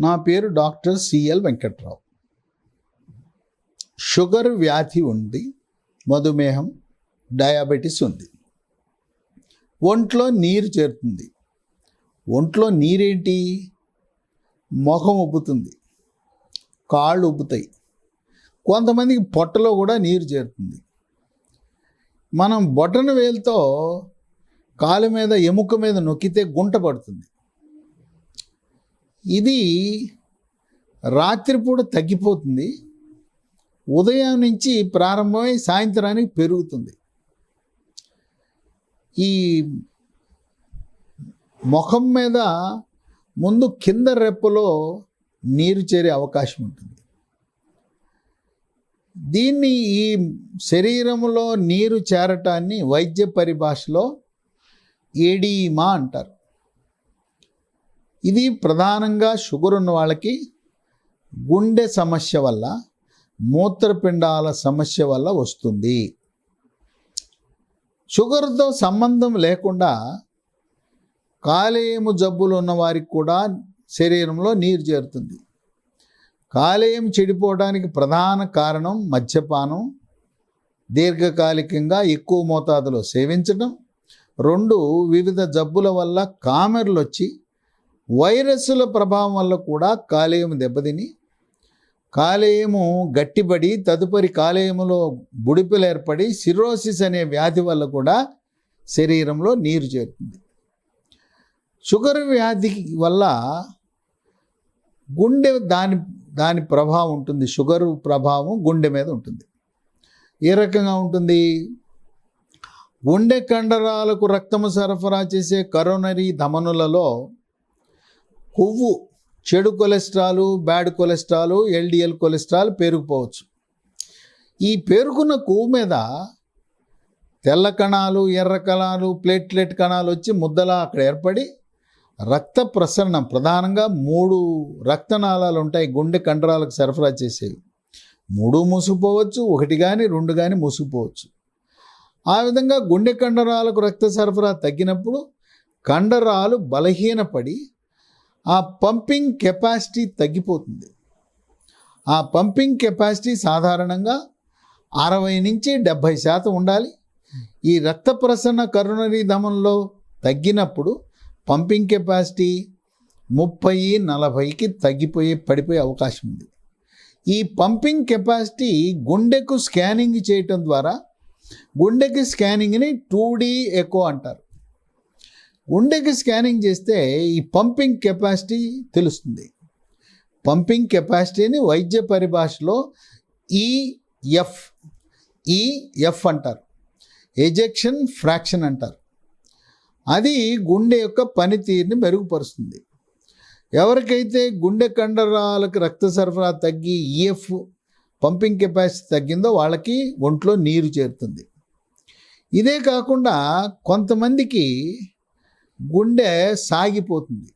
నా పేరు doctor CL Venkatrao. Sugar వ్యాధి ఉంది, మధుమేహం, డయాబెటీస్ ఉంది. ఒంట్లో నీరు చేరుతుంది. ఒంట్లో నీరేంటి? ముఖం ఉబ్బుతుంది, కాళ్ళు ఉబ్బుతాయి, కొంతమందికి పొట్టలో కూడా నీరు చేరుతుంది. మనం బొటన వేలుతో కాలు మీద ఎముక మీద నొక్కితే గుంట పడుతుంది. ఇది రాత్రిపూట తగ్గిపోతుంది, ఉదయం నుంచి ప్రారంభమై సాయంత్రానికి పెరుగుతుంది. ఈ ముఖం మీద ముందు కింద రెప్పలో నీరు చేరే అవకాశం ఉంటుంది. దీన్ని ఈ శరీరంలో నీరు చేరటాన్ని వైద్య పరిభాషలో ఎడీమా అంటారు. ఇది ప్రధానంగా షుగర్ ఉన్న వాళ్ళకి గుండె సమస్య వల్ల, మూత్రపిండాల సమస్య వల్ల వస్తుంది. షుగర్తో సంబంధం లేకుండా కాలేయము జబ్బులు ఉన్న వారికి కూడా శరీరంలో నీరు చేరుతుంది. కాలేయం చెడిపోవడానికి ప్రధాన కారణం మద్యపానం, దీర్ఘకాలికంగా ఎక్కువ మోతాదులో సేవించడం. 2, వివిధ జబ్బుల వల్ల కామెర్లు వచ్చి వైరస్సుల ప్రభావం వల్ల కూడా కాలేయం దెబ్బతిని కాలేయము గట్టిపడి తదుపరి కాలేయములో బుడిపెలు ఏర్పడి సిరోసిస్ అనే వ్యాధి వల్ల కూడా శరీరంలో నీరు చేరుతుంది. షుగర్ వ్యాధి వల్ల గుండె దాని ప్రభావం ఉంటుంది. షుగర్ ప్రభావం గుండె మీద ఉంటుంది. ఏ రకంగా ఉంటుంది? గుండె కండరాలకు రక్తము సరఫరా చేసే కరోనరీ ధమనులలో కొవ్వు, చెడు cholesterol, bad cholesterol, LDL cholesterol పేరుకుపోవచ్చు. ఈ పేరుకున్న కొవ్వు మీద తెల్ల కణాలు, ఎర్ర కణాలు, ప్లేట్లెట్ కణాలు వచ్చి ముద్దలా అక్కడ ఏర్పడి రక్త ప్రసరణం, ప్రధానంగా 3 రక్తనాళాలు ఉంటాయి గుండె కండరాలకు సరఫరా చేసేవి. 3 మూసుకుపోవచ్చు, 1 కానీ 2 కానీ మూసుకుపోవచ్చు. ఆ విధంగా గుండె కండరాలకు రక్త సరఫరా తగ్గినప్పుడు కండరాలు బలహీనపడి ఆ పంపింగ్ కెపాసిటీ తగ్గిపోతుంది. ఆ పంపింగ్ కెపాసిటీ సాధారణంగా 60 నుంచి 70% ఉండాలి. ఈ రక్త ప్రసరణ కరోనరీ ధమనంలో తగ్గినప్పుడు పంపింగ్ కెపాసిటీ 30-40కి పడిపోయే అవకాశం ఉంది. ఈ పంపింగ్ కెపాసిటీ గుండెకు స్కానింగ్ చేయటం ద్వారా, గుండెకి స్కానింగ్ని 2D ఎకో అంటారు. గుండెకి స్కానింగ్ చేస్తే ఈ పంపింగ్ కెపాసిటీ తెలుస్తుంది. పంపింగ్ కెపాసిటీని వైద్య పరిభాషలో ఈఎఫ్ అంటారు, ఎజెక్షన్ ఫ్రాక్షన్ అంటారు. అది గుండె యొక్క పనితీరుని మెరుగుపరుస్తుంది. ఎవరికైతే గుండె కండరాలకు రక్త సరఫరా తగ్గి ఈఎఫ్ పంపింగ్ కెపాసిటీ తగ్గిందో వాళ్ళకి ఒంట్లో నీరు చేరుతుంది. ఇదే కాకుండా కొంతమందికి గుండె సాగిపోతుంది.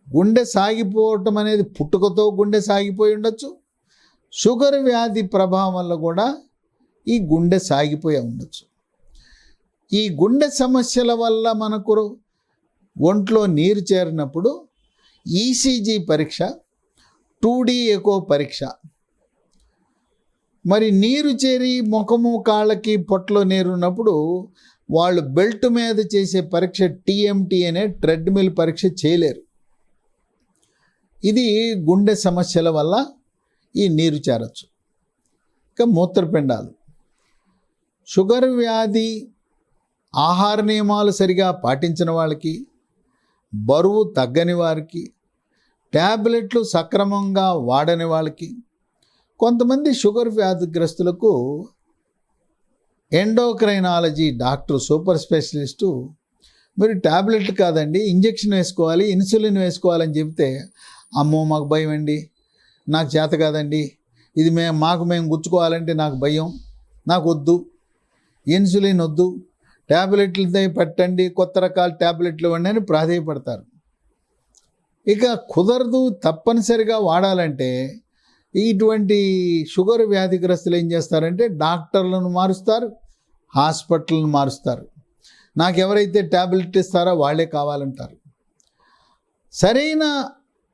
గుండె సాగిపోవటం అనేది పుట్టుకతో గుండె సాగిపోయి ఉండొచ్చు. షుగర్ వ్యాధి ప్రభావం వల్ల కూడా ఈ గుండె సాగిపోయి ఉండొచ్చు. ఈ గుండె సమస్యల వల్ల మనకు ఒంట్లో నీరు చేరినప్పుడు ఈసీజీ పరీక్ష, 2D ఎకో పరీక్ష, మరి నీరు చేరి ముఖము, కాళ్ళకి, పొట్టలో నీరు ఉన్నప్పుడు వాళ్ళు బెల్ట్ మీద చేసే పరీక్ష టీఎంటీ అనే ట్రెడ్మిల్ పరీక్ష చేయలేరు. ఇది గుండె సమస్యల వల్ల ఈ నీరు చేరచ్చు. ఇక మూత్రపిండాలు, షుగర్ వ్యాధి ఆహార నియమాలు సరిగా పాటించిన వాళ్ళకి, బరువు తగ్గని వారికి, ట్యాబ్లెట్లు సక్రమంగా వాడని వాళ్ళకి, కొంతమంది షుగర్ వ్యాధిగ్రస్తులకు ఎండోక్రైనాలజీ డాక్టర్, సూపర్ స్పెషలిస్టు మీరు ట్యాబ్లెట్ కాదండి ఇంజెక్షన్ వేసుకోవాలి, ఇన్సులిన్ వేసుకోవాలని చెప్తే, అమ్మో మాకు భయం అండి, నాకు చేత కాదండి, ఇది మేము గుచ్చుకోవాలంటే నాకు భయం, నాకు వద్దు, ఇన్సులిన్ వద్దు, ట్యాబ్లెట్లతో పెట్టండి, కొత్త రకాల ట్యాబ్లెట్లు ఇవ్వండి అని ప్రాధేయపడతారు. ఇక కుదరదు, తప్పనిసరిగా వాడాలంటే ఇటువంటి షుగర్ వ్యాధిగ్రస్తులు ఏం చేస్తారంటే డాక్టర్లను మారుస్తారు, హాస్పిటల్ను మారుస్తారు. నాకు ఎవరైతే ట్యాబ్లెట్ ఇస్తారో వాళ్ళే కావాలంటారు. సరైన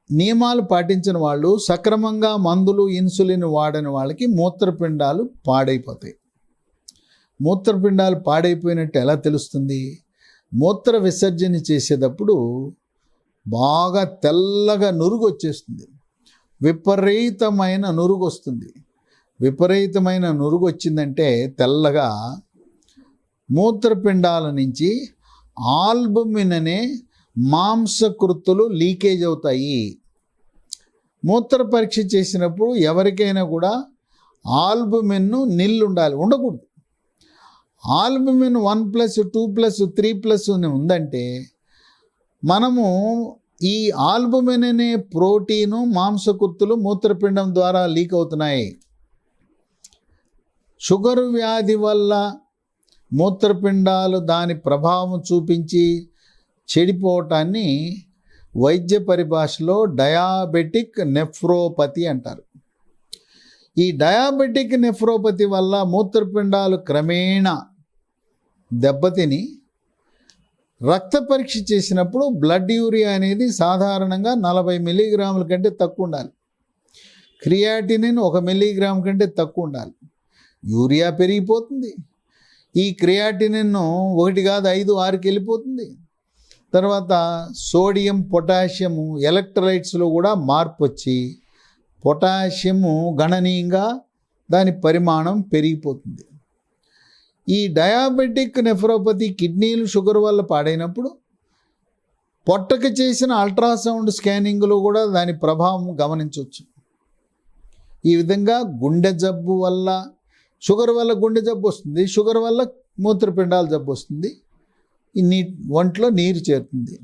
నియమాలు పాటించిన వాళ్ళు, సక్రమంగా మందులు ఇన్సులిన్ వాడని వాళ్ళకి మూత్రపిండాలు పాడైపోతాయి. మూత్రపిండాలు పాడైపోయినట్టు ఎలా తెలుస్తుంది? మూత్ర విసర్జన చేసేటప్పుడు బాగా తెల్లగా నురుగు వచ్చేస్తుంది, విపరీతమైన నురుగు వస్తుంది. విపరీతమైన నురుగు వచ్చిందంటే తెల్లగా మూత్రపిండాల నుంచి ఆల్బుమిన్ అనే మాంసకృతులు లీకేజ్ అవుతాయి. మూత్ర పరీక్ష చేసినప్పుడు ఎవరికైనా కూడా ఆల్బుమిన్ నిల్ ఉండకూడదు. ఆల్బుమిన్ 1+, 2+, 3+ ఉందంటే మనము ఈ ఆల్బుమిన్ అనే ప్రోటీను మాంసకృతులు మూత్రపిండం ద్వారా లీక్ అవుతున్నాయి. షుగరు వ్యాధి వల్ల మూత్రపిండాలు దాని ప్రభావం చూపించి చెడిపోవటాన్ని వైద్య పరిభాషలో డయాబెటిక్ నెఫ్రోపతి అంటారు. ఈ డయాబెటిక్ నెఫ్రోపతి వల్ల మూత్రపిండాలు క్రమేణా దెబ్బతిని రక్త పరీక్ష చేసినప్పుడు బ్లడ్ యూరియా అనేది సాధారణంగా 40 మిల్లీగ్రాముల కంటే తక్కువ ఉండాలి. క్రియాటినిన్ 1 మిల్లీగ్రామ్ కంటే తక్కువ ఉండాలి. యూరియా పెరిగిపోతుంది. ఈ క్రియాటినిన్ 1 కాదు 5, 6కి వెళ్ళిపోతుంది. తర్వాత సోడియం, పొటాషియము ఎలక్ట్రోలైట్స్లో కూడా మార్పు వచ్చి పొటాషియము గణనీయంగా దాని పరిమాణం పెరిగిపోతుంది. ఈ డయాబెటిక్ నెఫ్రోపతి కిడ్నీలు షుగర్ వల్ల పాడైనప్పుడు పొట్టకు చేసిన అల్ట్రాసౌండ్ స్కానింగ్లో కూడా దాని ప్రభావం గమనించవచ్చు. ఈ విధంగా గుండె జబ్బు వల్ల, షుగర్ వల్ల గుండె జబ్బు వస్తుంది, షుగర్ వల్ల మూత్రపిండాల జబ్బు వస్తుంది. ఈ ఒంట్లో నీరు చేరుతుంది.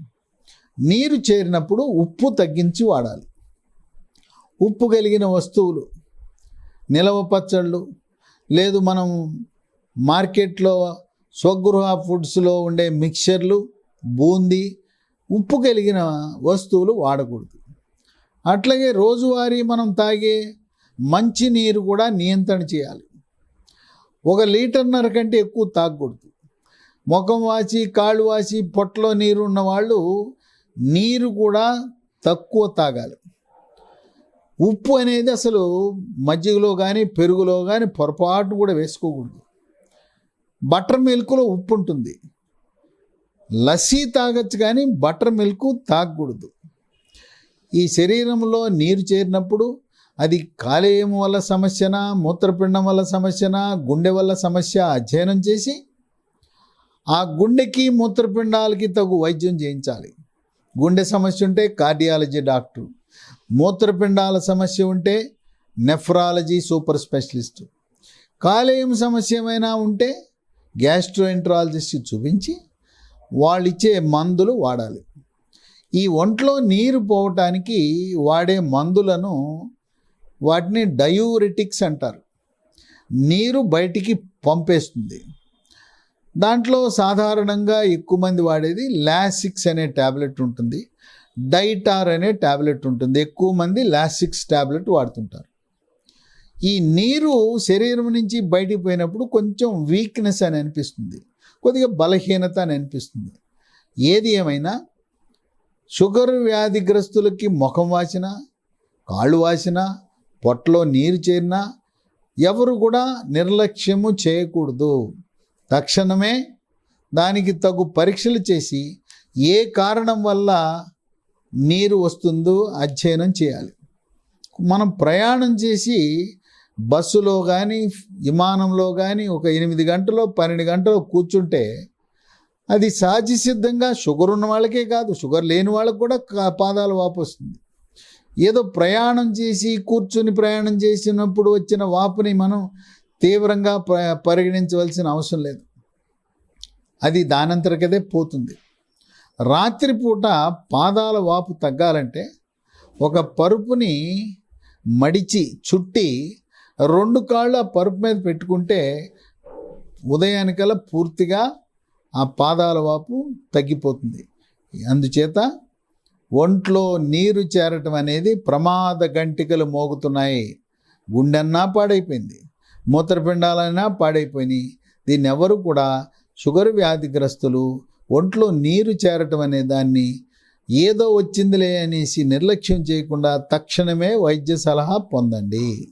నీరు చేరినప్పుడు ఉప్పు తగ్గించి వాడాలి. ఉప్పు కలిగిన వస్తువులు, నిలవ పచ్చళ్ళు, లేదు మనం మార్కెట్లో స్వగృహ ఫుడ్స్లో ఉండే మిక్చర్లు, బూందీ, ఉప్పు కలిగిన వస్తువులు వాడకూడదు. అట్లాగే రోజువారీ మనం తాగే మంచి నీరు కూడా నియంత్రణ చేయాలి. 1 లీటర్న్నర కంటే ఎక్కువ తాగకూడదు. ముఖం వాసి, కాళ్ళు వాసి, పొట్టలో నీరు ఉన్న వాళ్ళు నీరు కూడా తక్కువ తాగాలి. ఉప్పు అనేది అసలు మజ్జిగలో కానీ పెరుగులో కానీ పొరపాటు కూడా వేసుకోకూడదు. బటర్ మిల్క్లో ఉప్పు ఉంటుంది. లస్సీ తాగొచ్చు కానీ బటర్ మిల్క్ తాగకూడదు. ఈ శరీరంలో నీరు చేరినప్పుడు అది కాలేయం వల్ల సమస్యనా, మూత్రపిండం వల్ల సమస్యనా, గుండె వల్ల సమస్య అధ్యయనం చేసి ఆ గుండెకి మూత్రపిండాలకి తగు వైద్యం చేయించాలి. గుండె సమస్య ఉంటే కార్డియాలజీ డాక్టర్, మూత్రపిండాల సమస్య ఉంటే నెఫ్రాలజీ సూపర్ స్పెషలిస్టు, కాలేయం సమస్య ఏమైనా ఉంటే గ్యాస్ట్రోఎంట్రాలజిస్ట్ చూపించి వాళ్ళు ఇచ్చే మందులు వాడాలి. ఈ ఒంట్లో నీరు పోవటానికి వాడే మందులను వాటిని డయూరిటిక్స్ అంటారు. నీరు బయటికి పంపేస్తుంది. దాంట్లో సాధారణంగా ఎక్కువ మంది వాడేది లాసిక్స్ అనే ట్యాబ్లెట్ ఉంటుంది, డైటార్ అనే ట్యాబ్లెట్ ఉంటుంది. ఎక్కువ మంది లాసిక్స్ ట్యాబ్లెట్ వాడుతుంటారు. ఈ నీరు శరీరం నుంచి బయటికి పోయినప్పుడు కొంచెం వీక్నెస్ అని అనిపిస్తుంది, కొద్దిగా బలహీనత అని అనిపిస్తుంది. ఏది ఏమైనా షుగర్ వ్యాధిగ్రస్తులకి ముఖం వాసినా, కాళ్ళు వాసినా, పొట్టలో నీరు చేరినా ఎవరు కూడా నిర్లక్ష్యము చేయకూడదు. తక్షణమే దానికి తగు పరీక్షలు చేసి ఏ కారణం వల్ల నీరు వస్తుందో అధ్యయనం చేయాలి. మనం ప్రయాణం చేసి బస్సులో కానీ విమానంలో కానీ ఒక 8 గంటలో 12 గంటలు కూర్చుంటే అది సహజసిద్ధంగా షుగర్ ఉన్న వాళ్ళకే కాదు, షుగర్ లేని వాళ్ళకు కూడా పాదాల వాపు వస్తుంది. ఏదో ప్రయాణం చేసి కూర్చుని ప్రయాణం చేసినప్పుడు వచ్చిన వాపుని మనం తీవ్రంగా పరిగణించవలసిన అవసరం లేదు. అది దానంతరకదే పోతుంది. రాత్రిపూట పాదాల వాపు తగ్గాలంటే ఒక పరుపుని మడిచి చుట్టి 2 కాళ్ళు ఆ పరుపు మీద పెట్టుకుంటే ఉదయానికల్లా పూర్తిగా ఆ పాదాల వాపు తగ్గిపోతుంది. అందుచేత ఒంట్లో నీరు చేరటం అనేది ప్రమాద గంటికలు మోగుతున్నాయి. గుండెన్నా పాడైపోయింది, మూత్రపిండాలైనా పాడైపోయినాయి. దీన్ని ఎవరు కూడా షుగర్ వ్యాధిగ్రస్తులు ఒంట్లో నీరు చేరటం అనే దాన్ని ఏదో వచ్చిందిలే అనేసి నిర్లక్ష్యం చేయకుండా తక్షణమే వైద్య సలహా పొందండి.